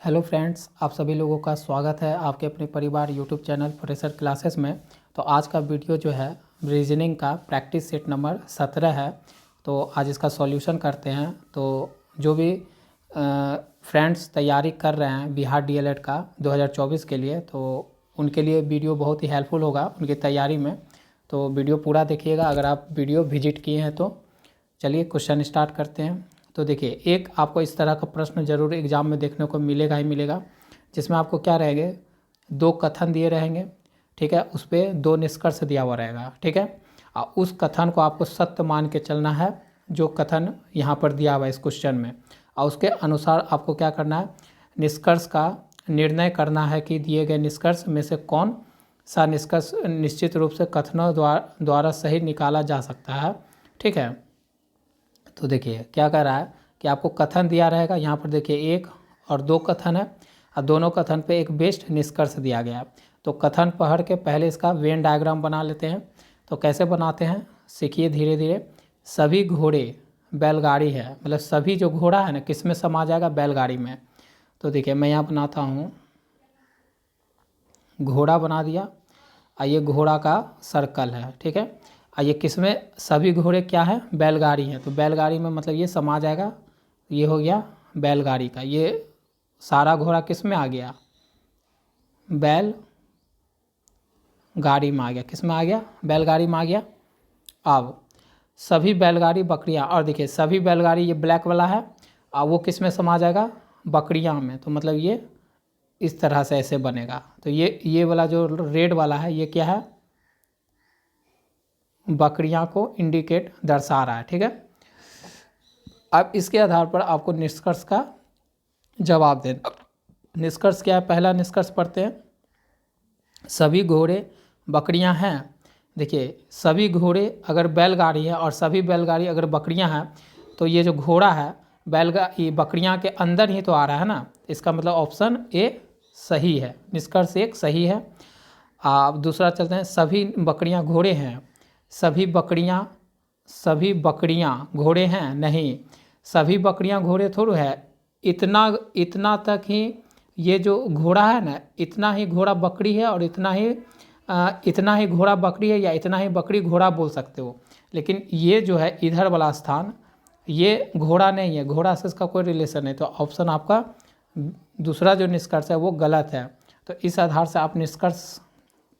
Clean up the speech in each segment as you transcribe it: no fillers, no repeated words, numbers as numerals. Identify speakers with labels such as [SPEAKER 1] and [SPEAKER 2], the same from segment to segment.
[SPEAKER 1] Hello friends, आप सभी लोगों का स्वागत है आपके अपने परिवार यूट्यूब चैनल फ्रेशर क्लासेस में। तो आज का वीडियो जो है रीजनिंग का प्रैक्टिस सेट नंबर 17 है। तो आज इसका सॉल्यूशन करते हैं। तो जो भी फ्रेंड्स तैयारी कर रहे हैं बिहार डीएलएड का 2024 के लिए, तो उनके लिए वीडियो बहुत ही हेल्पफुल होगा उनकी तैयारी में। तो वीडियो पूरा देखिएगा अगर आप वीडियो विजिट किए हैं तो। चलिए क्वेश्चन स्टार्ट करते हैं। तो देखिए, एक आपको इस तरह का प्रश्न जरूर एग्जाम में देखने को मिलेगा ही मिलेगा, जिसमें आपको क्या रहेंगे, दो कथन दिए रहेंगे, ठीक है। उस पर दो निष्कर्ष दिया हुआ रहेगा, ठीक है। और उस कथन को आपको सत्य मान के चलना है, जो कथन यहाँ पर दिया हुआ है इस क्वेश्चन में। और उसके अनुसार आपको क्या करना है, निष्कर्ष का निर्णय करना है कि दिए गए निष्कर्ष में से कौन सा निष्कर्ष निश्चित रूप से कथनों द्वारा सही निकाला जा सकता है, ठीक है। तो देखिए क्या कह रहा है कि आपको कथन दिया रहेगा, यहाँ पर देखिए एक और दो कथन है और दोनों कथन पे एक बेस्ट निष्कर्ष दिया गया है। तो कथन पढ़ के पहले इसका वेन डायग्राम बना लेते हैं। तो कैसे बनाते हैं सीखिए धीरे धीरे। सभी घोड़े बैलगाड़ी है, मतलब सभी जो घोड़ा है ना किस में समा जाएगा, बैलगाड़ी में। तो देखिए मैं यहाँ बनाता हूँ, घोड़ा बना दिया और ये घोड़ा का सर्कल है, ठीक है। और ये किस में, सभी घोड़े क्या है, बैलगाड़ी है। तो बैलगाड़ी में मतलब ये समा जाएगा, ये हो गया बैलगाड़ी का। ये सारा घोड़ा किस में आ गया, बैल गाड़ी में आ गया। किस में आ गया, बैलगाड़ी में आ गया। अब सभी बैलगाड़ी बकरियां, और देखिए सभी बैलगाड़ी ये ब्लैक वाला है और वो किस में समा जाएगा, बकरियां में। तो मतलब ये इस तरह से ऐसे बनेगा। तो ये वाला जो रेड वाला है ये क्या है, बकरियां को इंडिकेट दर्शा रहा है, ठीक है। अब इसके आधार पर आपको निष्कर्ष का जवाब देना। निष्कर्ष क्या है, पहला निष्कर्ष पढ़ते हैं। सभी घोड़े बकरियां हैं। देखिए सभी घोड़े अगर बैलगाड़ी है और सभी बैलगाड़ी अगर बकरियां हैं, तो ये जो घोड़ा है ये बकरियां के अंदर ही तो आ रहा है ना। इसका मतलब ऑप्शन ए सही है, निष्कर्ष एक सही है। अब दूसरा चलते हैं, सभी बकरियां घोड़े हैं। सभी बकरियां घोड़े हैं, नहीं, सभी बकरियां घोड़े थोड़े है। इतना इतना तक ही ये जो घोड़ा है ना, इतना ही घोड़ा बकरी है और इतना ही घोड़ा बकरी है, या इतना ही बकरी घोड़ा बोल सकते हो। लेकिन ये जो है इधर वाला स्थान ये घोड़ा नहीं है, घोड़ा से इसका कोई रिलेशन नहीं। तो ऑप्शन आपका दूसरा जो निष्कर्ष है वो गलत है। तो इस आधार से आप निष्कर्ष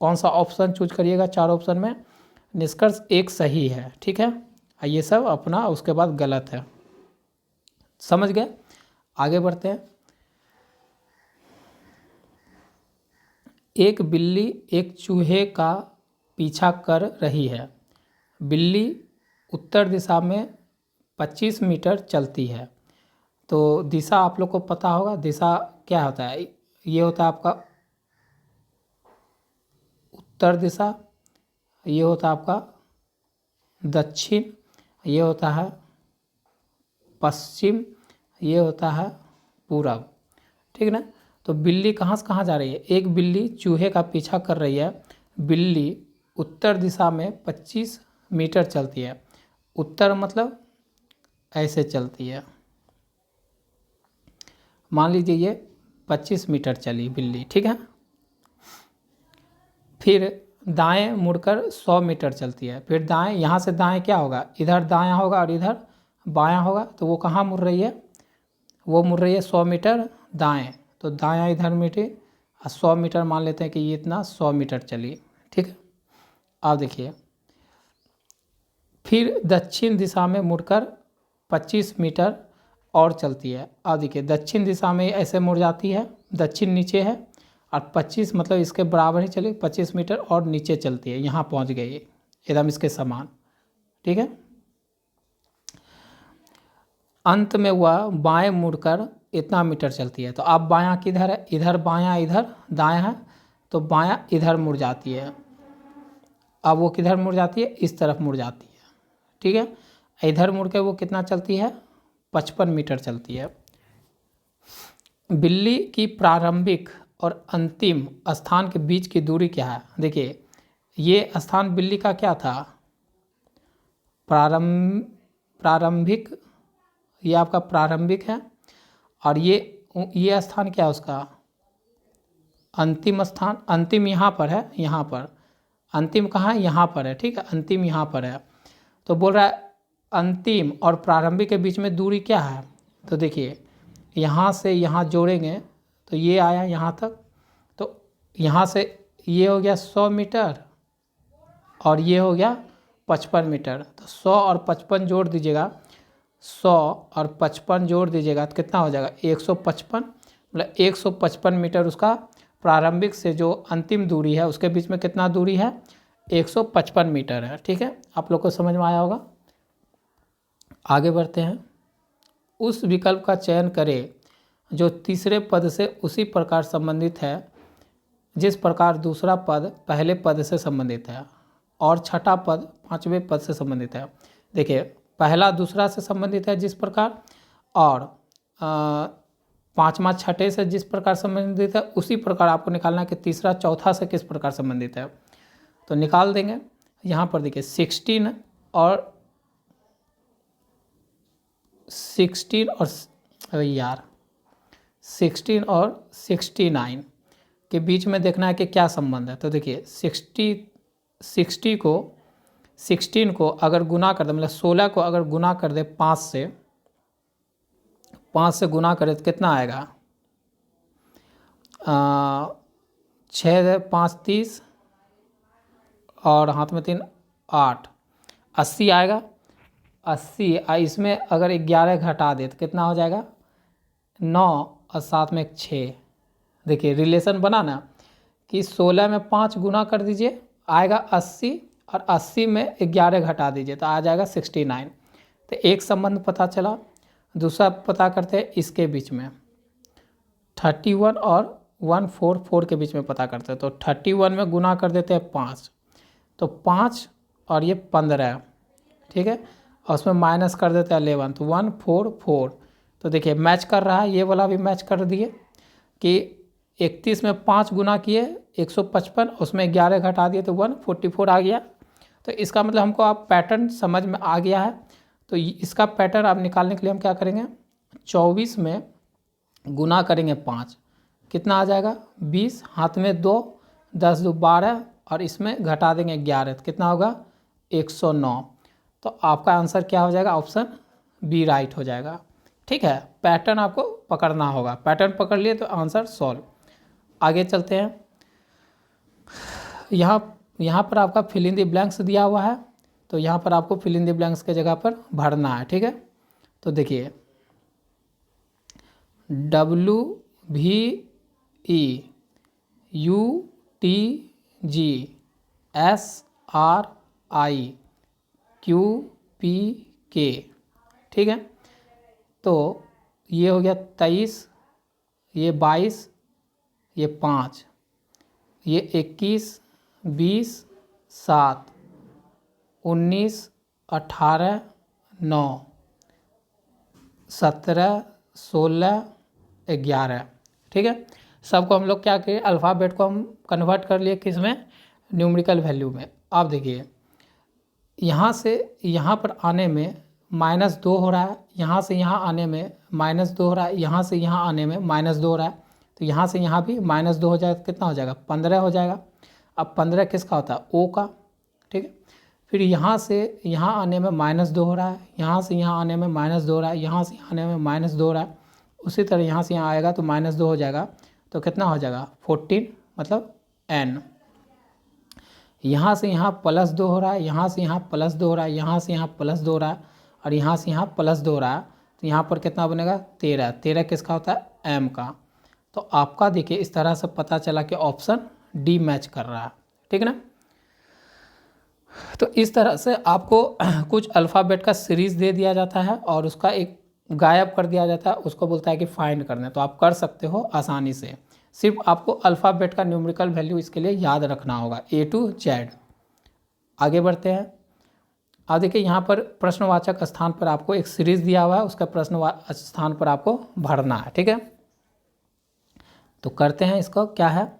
[SPEAKER 1] कौन सा ऑप्शन चूज करिएगा, चार ऑप्शन में निष्कर्ष एक सही है, ठीक है। ये सब अपना उसके बाद गलत है, समझ गए। आगे बढ़ते हैं। एक बिल्ली एक चूहे का पीछा कर रही है। बिल्ली उत्तर दिशा में 25 मीटर चलती है। तो दिशा आप लोग को पता होगा, दिशा क्या होता है, ये होता है आपका उत्तर दिशा, ये होता है आपका दक्षिण, ये होता है पश्चिम, ये होता है पूरब, ठीक ना। तो बिल्ली कहाँ से कहाँ जा रही है, एक बिल्ली चूहे का पीछा कर रही है। बिल्ली उत्तर दिशा में 25 मीटर चलती है। उत्तर मतलब ऐसे चलती है, मान लीजिए ये 25 मीटर चली बिल्ली, ठीक है। फिर दाएं मुड़कर 100 मीटर चलती है। फिर दाएं, यहाँ से दाएं क्या होगा, इधर दायां होगा और इधर बायां होगा। तो वो कहाँ मुड़ रही है, वो मुड़ रही है 100 मीटर दाएं। तो दायां इधर मिटे और 100 मीटर मान लेते हैं कि ये इतना 100 मीटर चली, ठीक है। अब देखिए फिर दक्षिण दिशा में मुड़कर 25 मीटर और चलती है। अब देखिए दक्षिण दिशा में ऐसे मुड़ जाती है, दक्षिण नीचे है, और 25 मतलब इसके बराबर ही चली, 25 मीटर और नीचे चलती है, यहाँ पहुँच गई एकदम इसके समान, ठीक है। अंत में वह बाएं मुड़कर इतना मीटर चलती है। तो अब बायां किधर है, इधर बायां इधर दायां है, तो बायां इधर मुड़ जाती है। अब वो किधर मुड़ जाती है, इस तरफ मुड़ जाती है, ठीक है। इधर मुड़ के वो कितना चलती है, 55 मीटर चलती है। बिल्ली की प्रारंभिक और अंतिम स्थान के बीच की दूरी क्या है। देखिए ये स्थान बिल्ली का क्या था, प्रारंभिक, ये आपका प्रारंभिक है, और ये ये स्थान क्या है उसका, अंतिम स्थान, अंतिम यहाँ पर है, यहाँ पर अंतिम कहाँ है, यहाँ पर है, ठीक है, अंतिम यहाँ पर है। तो बोल रहा है अंतिम और प्रारंभिक के बीच में दूरी क्या है, तो देखिए यहाँ से यहाँ जोड़ेंगे तो ये आया यहाँ तक, तो यहाँ से ये हो गया 100 मीटर और ये हो गया 55 मीटर। तो 100 और 55 जोड़ दीजिएगा, 100 और 55 जोड़ दीजिएगा तो कितना हो जाएगा 155, मतलब 155 मीटर उसका प्रारंभिक से जो अंतिम दूरी है उसके बीच में कितना दूरी है, 155 मीटर है। ठीक है, आप लोग को समझ में आया होगा। आगे बढ़ते हैं। उस विकल्प का चयन करें जो तीसरे पद से उसी प्रकार संबंधित है जिस प्रकार दूसरा पद पहले पद से संबंधित है और छठा पद पांचवें पद से संबंधित है। देखिए पहला दूसरा से संबंधित है जिस प्रकार, और पांचवा छठे से जिस प्रकार संबंधित है उसी प्रकार आपको निकालना है कि तीसरा चौथा से किस प्रकार संबंधित है। तो निकाल देंगे। यहाँ पर देखिए 16 और 16 और 69 के बीच में देखना है कि क्या संबंध है। तो देखिए 16 को अगर गुना कर दे, मतलब 16 को अगर गुना कर दे 5 से गुना करे तो कितना आएगा, 6 5 30 और हाथ में 3 8, 80 आएगा। 80 इसमें अगर 11 घटा दे तो कितना हो जाएगा 9 और साथ में 6। देखिए रिलेशन बना ना कि 16 में 5 गुना कर दीजिए आएगा 80 और 80 में 11 घटा दीजिए तो आ जाएगा 69। तो एक संबंध पता चला। दूसरा पता करते हैं इसके बीच में 31 और 144 के बीच में पता करते हैं। तो 31 में गुना कर देते हैं 5, तो 5 और ये 15, ठीक है, और उसमें माइनस कर देते हैं 11 तो 144। तो देखिए मैच कर रहा है, ये वाला भी मैच कर दिए कि 31 में 5 गुना किए 155, उसमें 11 घटा दिए तो 144 आ गया। तो इसका मतलब हमको आप पैटर्न समझ में आ गया है। तो इसका पैटर्न आप निकालने के लिए हम क्या करेंगे, 24 में गुना करेंगे 5, कितना आ जाएगा 20, हाथ में 2, 10 2 12 और इसमें घटा देंगे 11 तो कितना होगा 109। तो आपका आंसर क्या हो जाएगा, ऑप्शन बी राइट हो जाएगा। ठीक है, पैटर्न आपको पकड़ना होगा, पैटर्न पकड़ लिए तो आंसर सॉल्व। आगे चलते हैं। यहाँ पर आपका फिल इन द ब्लैंक्स दिया हुआ है, तो यहाँ पर आपको फिल इन द ब्लैंक्स के जगह पर भरना है। ठीक है, तो देखिए WVEUTGSRIQPK, ठीक है, तो ये हो गया 23, ये 22, ये 5, ये 21 20 7 19 18 9 17 16 11, ठीक है। सबको हम लोग क्या किए, अल्फ़ाबेट को हम कन्वर्ट कर लिए किस में, न्यूमेरिकल वैल्यू में। आप देखिए यहाँ से यहाँ पर आने में -2 हो रहा है, यहाँ से यहाँ आने में -2 हो रहा है, यहाँ से यहाँ आने में -2 हो रहा है, तो यहाँ से यहाँ भी -2 हो जाएगा तो कितना हो जाएगा 15 हो जाएगा। अब 15 किसका होता है, ओ का, ठीक है। फिर यहाँ से यहाँ आने में -2 हो रहा है, यहाँ से यहाँ आने में -2 हो रहा है, यहाँ से यहाँ आने में -2 हो रहा है, उसी तरह यहाँ से यहाँ आएगा तो -2 हो जाएगा, तो कितना हो जाएगा 14, मतलब n। यहाँ से यहाँ +2 हो रहा है, यहाँ से यहाँ +2 हो रहा है, यहाँ से यहाँ +2 हो रहा है और यहाँ से यहाँ +2 हो रहा है, तो यहाँ पर कितना बनेगा 13। 13 किसका होता है, m का। तो आपका देखिए इस तरह से पता चला कि ऑप्शन डी मैच कर रहा है, ठीक है ना। तो इस तरह से आपको कुछ अल्फ़ाबेट का सीरीज़ दे दिया जाता है और उसका एक गायब कर दिया जाता है, उसको बोलता है कि फाइंड करना, तो आप कर सकते हो आसानी से। सिर्फ आपको अल्फ़ाबेट का न्यूमेरिकल वैल्यू इसके लिए याद रखना होगा A to Z। आगे बढ़ते हैं। अब देखिए यहाँ पर प्रश्नवाचक स्थान पर आपको एक सीरीज़ दिया हुआ है, उसका प्रश्नवाचक स्थान पर आपको भरना है, ठीक है। तो करते हैं इसको, क्या है,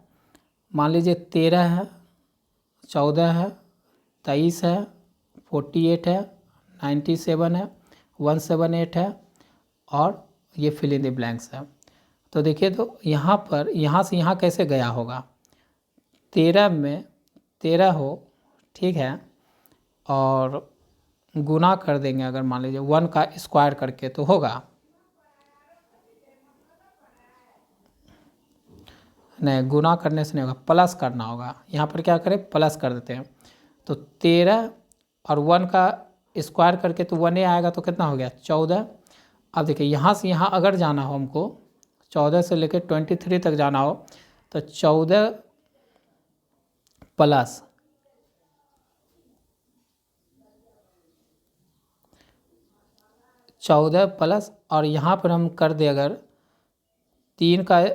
[SPEAKER 1] मान लीजिए 13 है, 14 है, 23 है, 48 है, 97 है, 178 है और ये फिल इन द ब्लैंक्स है। तो देखिए, तो यहाँ पर यहाँ से यहाँ कैसे गया होगा, 13 में 13 हो, ठीक है, और गुना कर देंगे अगर मान लीजिए 1 का स्क्वायर करके तो होगा, नहीं गुना करने से नहीं होगा, प्लस करना होगा। यहाँ पर क्या करें, प्लस कर देते हैं। तो 13 और 1 का स्क्वायर करके तो 1 आएगा, तो कितना हो गया 14। अब देखिए यहाँ से यहाँ अगर जाना हो हमको, 14 से लेकर 23 तक जाना हो, तो 14 प्लस 14 प्लस, और यहाँ पर हम कर दे अगर 3 का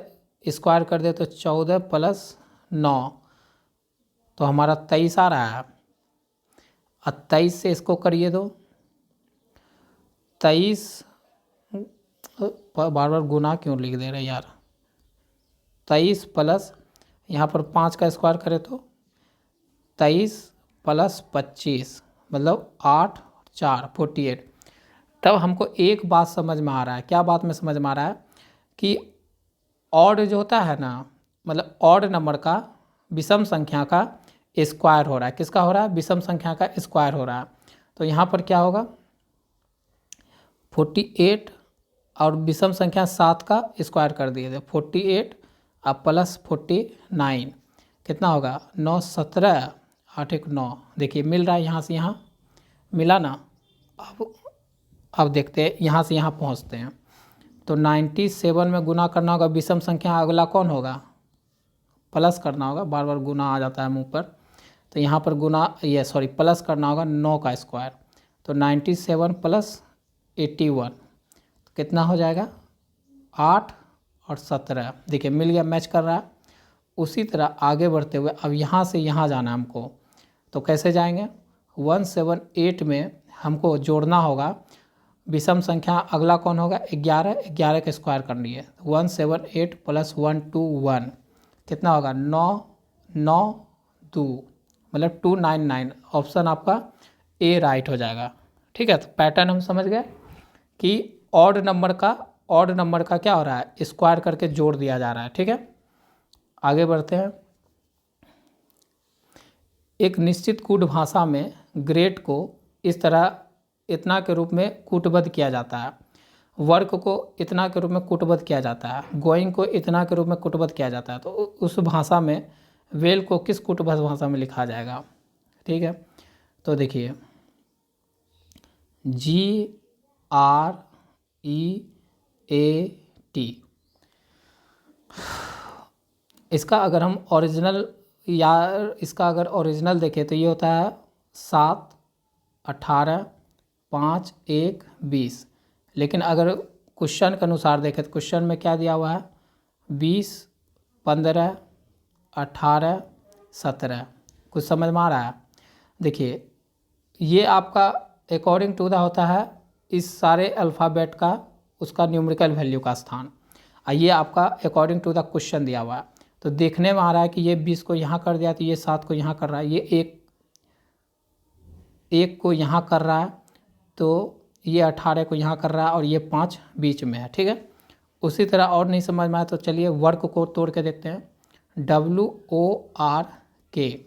[SPEAKER 1] स्क्वायर कर दे तो 14 प्लस 9, तो हमारा 23 आ रहा है। और 23 से इसको करिए दो, 23 बार बार गुना क्यों लिख दे रहे यार, 23 प्लस यहाँ पर 5 का स्क्वायर करें तो 23 प्लस 25 मतलब 8 4 48। तब हमको एक बात समझ में आ रहा है। क्या बात में समझ में आ रहा है कि ऑड जो होता है ना, मतलब ऑड नंबर का, विषम संख्या का स्क्वायर हो रहा है। किसका हो रहा है, विषम संख्या का स्क्वायर हो रहा है। तो यहाँ पर क्या होगा, 48 और विषम संख्या 7 का स्क्वायर कर दिए थे, 48 और प्लस 49 कितना होगा 9 17 8 1 9। देखिए मिल रहा है, यहाँ से यहाँ मिला ना। अब देखते हैं, यहाँ से यहाँ पहुँचते हैं। तो 97 में गुना करना होगा, विषम संख्या अगला कौन होगा, प्लस करना होगा, बार बार गुना आ जाता है मुंह पर। तो यहाँ पर गुना प्लस करना होगा 9 का स्क्वायर। तो 97 प्लस 81 तो कितना हो जाएगा 8 और 17। देखिए मिल गया, मैच कर रहा है। उसी तरह आगे बढ़ते हुए अब यहाँ से यहाँ जाना है हमको, तो कैसे जाएंगे, 178 में हमको जोड़ना होगा विषम संख्या अगला कौन होगा 11, 11 का स्क्वायर करनी है। 178 प्लस 121 कितना होगा 9 9 2 मतलब 299। ऑप्शन आपका ए राइट हो जाएगा। ठीक है, तो पैटर्न हम समझ गए कि ऑड नंबर का क्या हो रहा है, स्क्वायर करके जोड़ दिया जा रहा है। ठीक है, आगे बढ़ते हैं। एक निश्चित कूट भाषा में ग्रेड को इस तरह इतना के रूप में कूटबद्ध किया जाता है, वर्क को इतना के रूप में कूटबद्ध किया जाता है, गोइंग को इतना के रूप में कूटबद्ध किया जाता है। तो उस भाषा में वेल को किस कूटबद्ध भाषा में लिखा जाएगा। ठीक है, तो देखिए GREAT, इसका अगर हम ओरिजिनल देखें तो ये होता है 7 18 5 1 20। लेकिन अगर क्वेश्चन के अनुसार देखें तो क्वेश्चन में क्या दिया हुआ है 20 15 18 17। कुछ समझ में आ रहा है। देखिए ये आपका अकॉर्डिंग टू द होता है इस सारे अल्फ़ाबेट का उसका न्यूमेरिकल वैल्यू का स्थान। ये आपका अकॉर्डिंग टू द क्वेश्चन दिया हुआ है। तो देखने में आ रहा है कि ये 20 को यहाँ कर दिया, तो ये 7 को यहाँ कर रहा है, ये 1 को यहाँ कर रहा है, तो ये 18 को यहाँ कर रहा है, और ये 5 बीच में है। ठीक है, उसी तरह और नहीं समझ में आया तो चलिए वर्क को तोड़ के देखते हैं। WORK,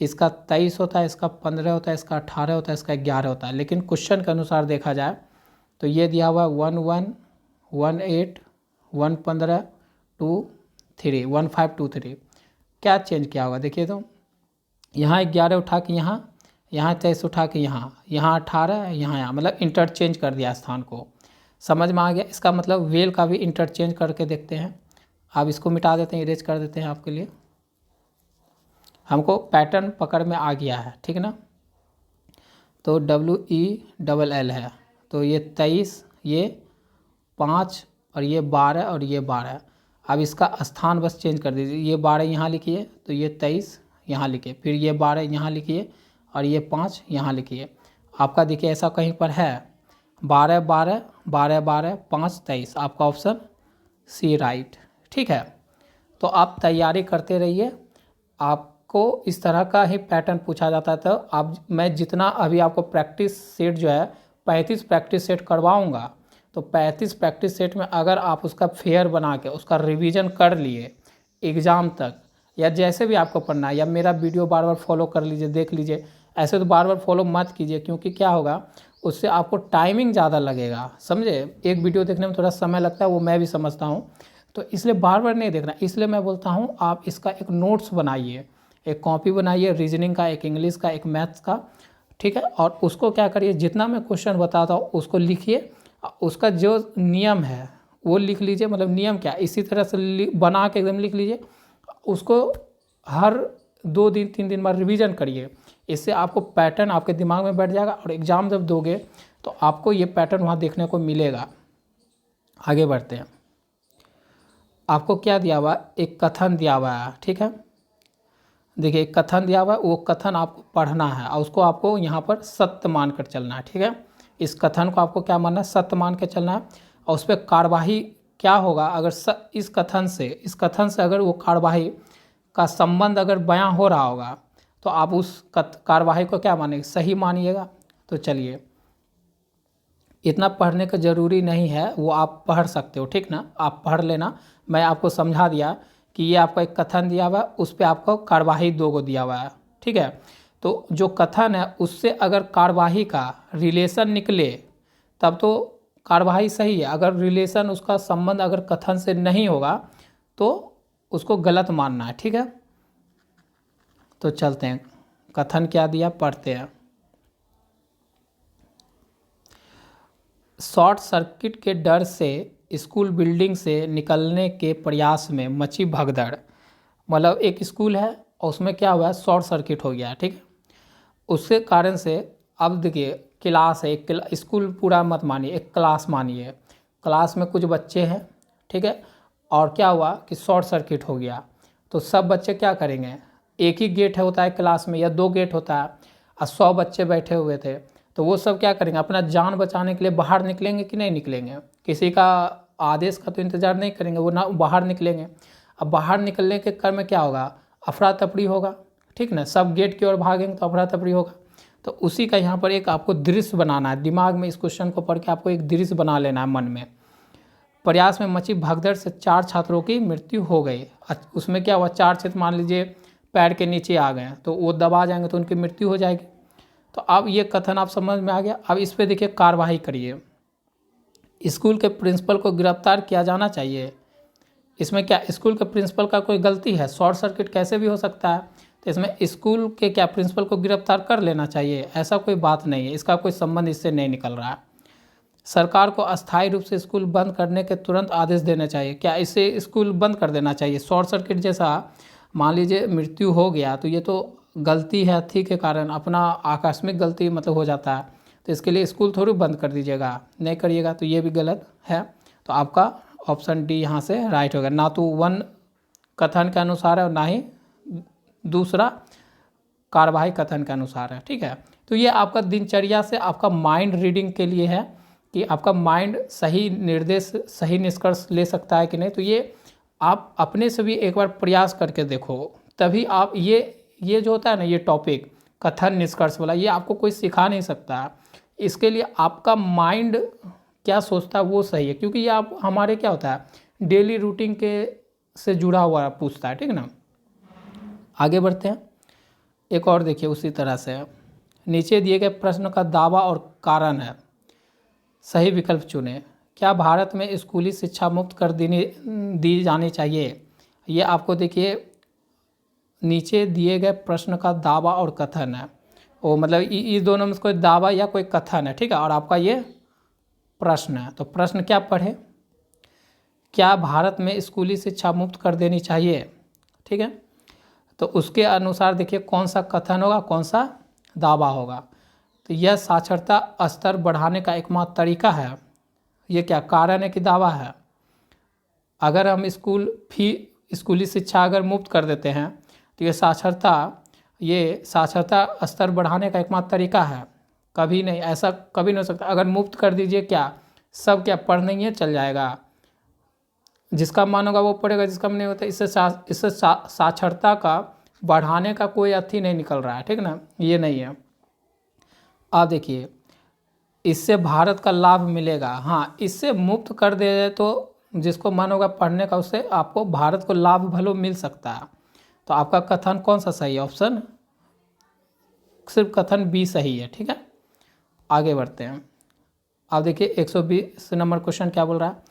[SPEAKER 1] इसका 23 होता है, इसका 15 होता है, इसका 18 होता है, इसका 11 होता है। लेकिन क्वेश्चन के अनुसार देखा जाए तो ये दिया हुआ है 11 18 115 23 1523। क्या चेंज किया होगा देखिए, तो यहाँ 11 उठा के यहाँ 23 उठा के यहाँ 18 यहाँ मतलब इंटरचेंज कर दिया स्थान को। समझ में आ गया। इसका मतलब वेल का भी इंटरचेंज करके देखते हैं। आप इसको मिटा देते हैं, इरेज कर देते हैं आपके लिए। हमको पैटर्न पकड़ में आ गया है, ठीक है ना। तो WELL है, तो ये 23, ये 5 और ये 12 और ये 12। अब इसका स्थान बस चेंज कर दीजिए। ये 12 यहाँ लिखिए, तो ये 23 यहाँ लिखिए, फिर ये 12 यहाँ लिखिए और ये 5 यहाँ लिखिए। आपका देखिए ऐसा कहीं पर है 12 12 12 12 5 23। आपका ऑप्शन सी राइट। ठीक है, तो आप तैयारी करते रहिए। आपको इस तरह का ही पैटर्न पूछा जाता है। तो मैं जितना अभी आपको प्रैक्टिस सेट जो है 35 प्रैक्टिस सेट करवाऊँगा, तो 35 प्रैक्टिस सेट में अगर आप उसका फेयर बना के उसका रिवीजन कर लिए एग्ज़ाम तक, या जैसे भी आपको पढ़ना है, या मेरा वीडियो बार बार फॉलो कर लीजिए, देख लीजिए, ऐसे तो बार बार फॉलो मत कीजिए, क्योंकि क्या होगा उससे आपको टाइमिंग ज़्यादा लगेगा, समझे। एक वीडियो देखने में थोड़ा समय लगता है, वो मैं भी समझता हूँ, तो इसलिए बार बार नहीं देखना। इसलिए मैं बोलता हूँ आप इसका एक नोट्स बनाइए, एक कॉपी बनाइए रीजनिंग का, एक इंग्लिश का, एक मैथ्स का, ठीक है। और उसको क्या करिए, जितना मैं क्वेश्चन बताता हूँ उसको लिखिए, उसका जो नियम है वो लिख लीजिए, मतलब नियम क्या, इसी तरह से बना के एकदम लिख लीजिए। उसको हर 2 दिन 3 दिन बाद रिवीजन करिए। इससे आपको पैटर्न आपके दिमाग में बैठ जाएगा, और एग्ज़ाम जब दोगे तो आपको ये पैटर्न वहाँ देखने को मिलेगा। आगे बढ़ते हैं। आपको क्या दिया हुआ, एक कथन दिया हुआ है, ठीक है। देखिए एक कथन दिया हुआ है, वो कथन आपको पढ़ना है और उसको आपको यहाँ पर सत्य मान कर चलना है, ठीक है। इस कथन को आपको क्या मानना है, सत्य मान के चलना है। और उस पर कार्यवाही क्या होगा, अगर इस कथन से अगर वो कार्यवाही का संबंध अगर बयां हो रहा होगा तो आप उस कार्यवाही को क्या मानेंगे, सही मानिएगा। तो चलिए, इतना पढ़ने का ज़रूरी नहीं है, वो आप पढ़ सकते हो, ठीक ना, आप पढ़ लेना। मैं आपको समझा दिया कि ये आपका एक कथन दिया हुआ है, उस पर आपको कार्यवाही 2 गो दिया हुआ है, ठीक है। तो जो कथन है उससे अगर कार्यवाही का रिलेशन निकले तब तो कार्यवाही सही है, अगर रिलेशन उसका संबंध अगर कथन से नहीं होगा तो उसको गलत मानना है, ठीक है। तो चलते हैं, कथन क्या दिया पढ़ते हैं। शॉर्ट सर्किट के डर से स्कूल बिल्डिंग से निकलने के प्रयास में मची भगदड़। मतलब एक स्कूल है और उसमें क्या हुआ है, शॉर्ट सर्किट हो गया, ठीक है। उसके कारण से अब देखिए क्लास है, एक स्कूल पूरा मत मानिए, एक क्लास मानिए, क्लास में कुछ बच्चे हैं, ठीक है। और क्या हुआ कि शॉर्ट सर्किट हो गया, तो सब बच्चे क्या करेंगे, एक ही गेट होता है क्लास में या 2 गेट होता है, और 100 बच्चे बैठे हुए थे, तो वो सब क्या करेंगे, अपना जान बचाने के लिए बाहर निकलेंगे कि नहीं निकलेंगे, किसी का आदेश का तो इंतज़ार नहीं करेंगे, वो ना बाहर निकलेंगे। अब बाहर निकलने के क्रम में क्या होगा, अफरा तफरी होगा, ठीक ना, सब गेट की ओर भागेंगे तो अफरा तफरी होगा। तो उसी का यहाँ पर एक आपको दृश्य बनाना है, दिमाग में इस क्वेश्चन को पढ़ के आपको एक दृश्य बना लेना है मन में। प्रयास में मची भगदड़ से 4 छात्रों की मृत्यु हो गई। उसमें क्या हुआ, 4 छात्र मान लीजिए पैर के नीचे आ गए तो वो दबा जाएंगे तो उनकी मृत्यु हो जाएगी। तो अब ये कथन आप समझ में आ गया। अब इस पर देखिए कार्रवाई करिए। स्कूल के प्रिंसिपल को गिरफ्तार किया जाना चाहिए। इसमें क्या स्कूल के प्रिंसिपल का कोई गलती है, शॉर्ट सर्किट कैसे भी हो सकता है, तो इसमें स्कूल के क्या प्रिंसिपल को गिरफ्तार कर लेना चाहिए, ऐसा कोई बात नहीं है, इसका कोई संबंध इससे नहीं निकल रहा है। सरकार को अस्थायी रूप से स्कूल बंद करने के तुरंत आदेश देने चाहिए। क्या इसे स्कूल बंद कर देना चाहिए, शॉर्ट सर्किट जैसा मान लीजिए मृत्यु हो गया तो ये तो गलती है थी के कारण, अपना आकस्मिक गलती मतलब हो जाता है, तो इसके लिए स्कूल थोड़ी बंद कर दीजिएगा, नहीं करिएगा तो ये भी गलत है। तो आपका ऑप्शन डी यहाँ से राइट होगा, ना तो 1 कथन के अनुसार है और ना ही दूसरा कार्यवाही कथन के अनुसार है, ठीक है। तो ये आपका दिनचर्या से आपका माइंड रीडिंग के लिए है कि आपका माइंड सही निर्देश सही निष्कर्ष ले सकता है कि नहीं। तो ये आप अपने से भी एक बार प्रयास करके देखो, तभी आप ये जो होता है ना, ये टॉपिक कथन निष्कर्ष वाला, ये आपको कोई सिखा नहीं सकता है। इसके लिए आपका माइंड क्या सोचता है वो सही है, क्योंकि ये आप हमारे क्या होता है डेली रूटीन के से जुड़ा हुआ पूछता है, ठीक है ना। आगे बढ़ते हैं, एक और देखिए उसी तरह से नीचे दिए गए प्रश्न का दावा और कारण है, सही विकल्प चुनें। क्या भारत में स्कूली शिक्षा मुफ्त कर दी जानी चाहिए। ये आपको देखिए नीचे दिए गए प्रश्न का दावा और कथन है, वो मतलब इस दोनों में कोई दावा या कोई कथन है, ठीक है, और आपका ये प्रश्न है। तो प्रश्न क्या पढ़े, क्या भारत में स्कूली शिक्षा मुफ्त कर देनी चाहिए, ठीक है। तो उसके अनुसार देखिए कौन सा कथन होगा कौन सा दावा होगा। तो यह साक्षरता स्तर बढ़ाने का एकमात्र तरीका है, ये क्या कारण है कि दावा है। अगर हम स्कूली शिक्षा अगर मुफ्त कर देते हैं तो ये साक्षरता स्तर बढ़ाने का एकमात्र तरीका है, कभी नहीं, ऐसा कभी नहीं हो सकता। अगर मुफ्त कर दीजिए क्या सब क्या पढ़ नहीं है चल जाएगा, जिसका मन होगा वो पढ़ेगा, जिसका मन नहीं होता। इससे साक्षरता का बढ़ाने का कोई अर्थी नहीं निकल रहा है, ठीक ना, ये नहीं है। आप देखिए इससे भारत का लाभ मिलेगा। हाँ, इससे मुक्त कर दे तो जिसको मन होगा पढ़ने का उससे आपको भारत को लाभ भलो मिल सकता है। तो आपका कथन कौन सा सही है? ऑप्शन सिर्फ कथन बी सही है। ठीक है, आगे बढ़ते हैं। आप देखिए 120 नंबर क्वेश्चन क्या बोल रहा है,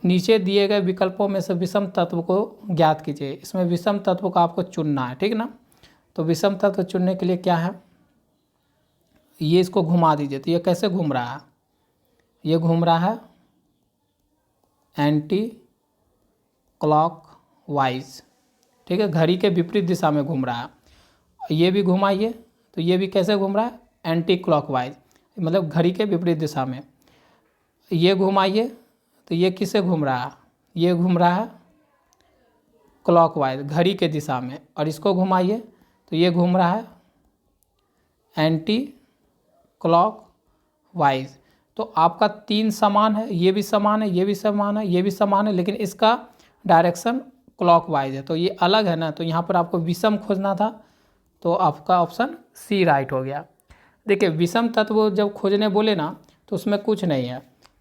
[SPEAKER 1] नीचे दिए गए विकल्पों में से विषम तत्व को ज्ञात कीजिए। इसमें विषम तत्व को आपको चुनना है, ठीक ना। तो विषम तत्व चुनने के लिए क्या है, ये इसको घुमा दीजिए। तो ये कैसे घूम रहा है? ये घूम रहा है एंटी क्लॉक वाइज, ठीक है, घड़ी के विपरीत दिशा में घूम रहा है। ये भी घुमाइए तो ये भी कैसे घूम रहा है? एंटी क्लॉक वाइज, मतलब घड़ी के विपरीत दिशा में। ये घुमाइए तो ये किसे घूम रहा है? ये घूम रहा है क्लॉक वाइज, घड़ी के दिशा में। और इसको घुमाइए तो ये घूम रहा है एंटी क्लॉक वाइज। तो आपका 3 समान है, ये भी समान है, ये भी समान है, ये भी समान है, लेकिन इसका डायरेक्शन क्लॉकवाइज है। तो ये अलग है ना, तो यहाँ पर आपको विषम खोजना था, तो आपका ऑप्शन सी राइट हो गया। देखिए विषम तत्व जब खोजने बोले ना तो उसमें कुछ नहीं है,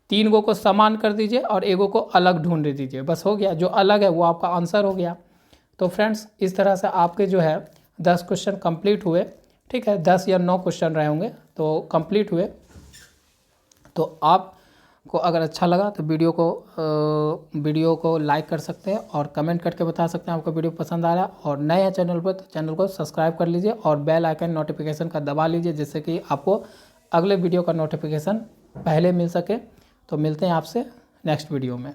[SPEAKER 1] 3 गो को समान कर दीजिए और एगो को अलग ढूंढ दीजिए, बस हो गया। जो अलग है वो आपका आंसर हो गया। तो फ्रेंड्स इस तरह से आपके जो है 10 क्वेश्चन कंप्लीट हुए। ठीक है, 10 या 9 क्वेश्चन रहे होंगे तो कंप्लीट हुए। तो आपको अगर अच्छा लगा तो वीडियो को लाइक कर सकते हैं और कमेंट करके बता सकते हैं आपको वीडियो पसंद आ रहा है। और नए हैं चैनल पर तो चैनल को सब्सक्राइब कर लीजिए और बेल आइकन नोटिफिकेशन का दबा लीजिए, जिससे कि आपको अगले वीडियो का नोटिफिकेशन पहले मिल सके। तो मिलते हैं आपसे नेक्स्ट वीडियो में।